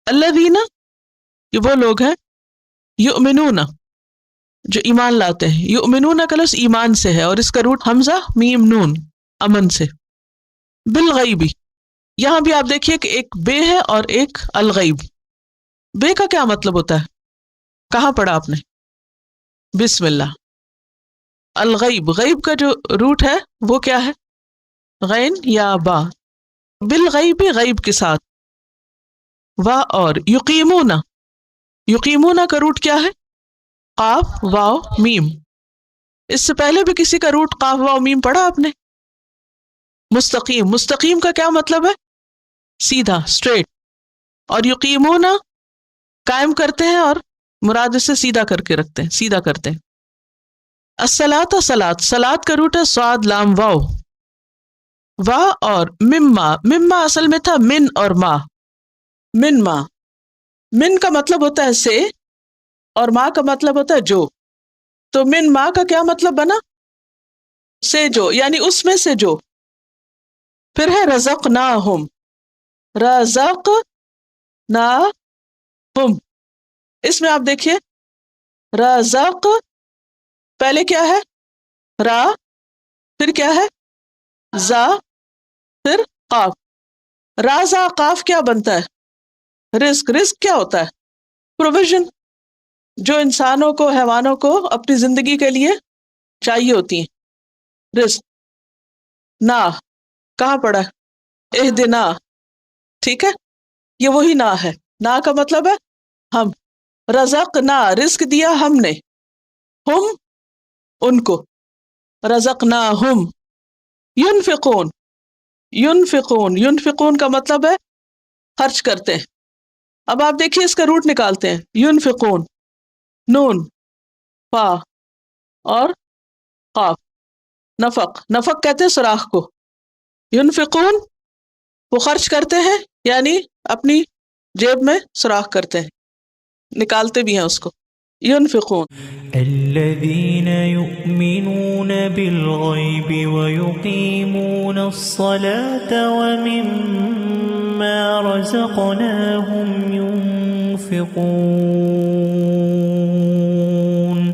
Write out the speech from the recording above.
الذین، یہ وہ لوگ ہیں، یؤمنون، جو ایمان لاتے ہیں. یؤمنون کا لفظ ایمان سے ہے اور اس کا روٹ حمزہ میم نون، امن سے. بالغیب، یہاں بھی آپ دیکھیے کہ ایک بے ہے اور ایک الغیب. بے کا کیا مطلب ہوتا ہے؟ کہاں پڑھا آپ نے؟ بسم اللہ. الغیب، غیب کا جو روٹ ہے وہ کیا ہے؟ غین یا با. بالغیب، غیب کے ساتھ. وا اور یقیمون، یقیمون کا روٹ کیا ہے؟ قاف واو میم. اس سے پہلے بھی کسی کا روٹ قاف واو میم پڑھا آپ نے؟ مستقیم، مستقیم کا کیا مطلب ہے؟ سیدھا، اسٹریٹ. اور یقیمون قائم کرتے ہیں اور مراد اس سے سیدھا کر کے رکھتے ہیں، سیدھا کرتے ہیں. الصلاۃ، صلاۃ، صلاۃ کا روٹ ہے صاد لام واو. وا اور مما، مما اصل میں تھا من اور ما. من ما، من کا مطلب ہوتا ہے سے اور ما کا مطلب ہوتا ہے جو. تو من ما کا کیا مطلب بنا؟ سے جو، یعنی اس میں سے جو. پھر ہے رزقناہم، رزقناہم. اس میں آپ دیکھیے رزق، پہلے کیا ہے؟ را، پھر کیا ہے؟ زا، پھر قاف. را زا قاف کیا بنتا ہے؟ رزق. رزق کیا ہوتا ہے؟ پروویژن، جو انسانوں کو، حیوانوں کو اپنی زندگی کے لیے چاہیے ہوتی ہیں. رزق. نا کہاں پڑا ہے؟ اہدنا، ٹھیک ہے، یہ وہی نا ہے. نا کا مطلب ہے ہم. رزق نا، رزق دیا ہم نے، ہم ان کو. رزقناہم. ینفقون، ینفقون، ینفقون کا مطلب ہے خرچ کرتے ہیں. اب آپ دیکھیے اس کا روٹ نکالتے ہیں. ینفقون، نون، فا اور قاف. نفق، نفق کہتے ہیں سوراخ کو. ینفقون، وہ خرچ کرتے ہیں یعنی اپنی جیب میں سوراخ کرتے ہیں، نکالتے بھی ہیں اس کو. ینفقون. الذين يؤمنون بالغيب ويقيمون الصلاة ومما رزقناهم ينفقون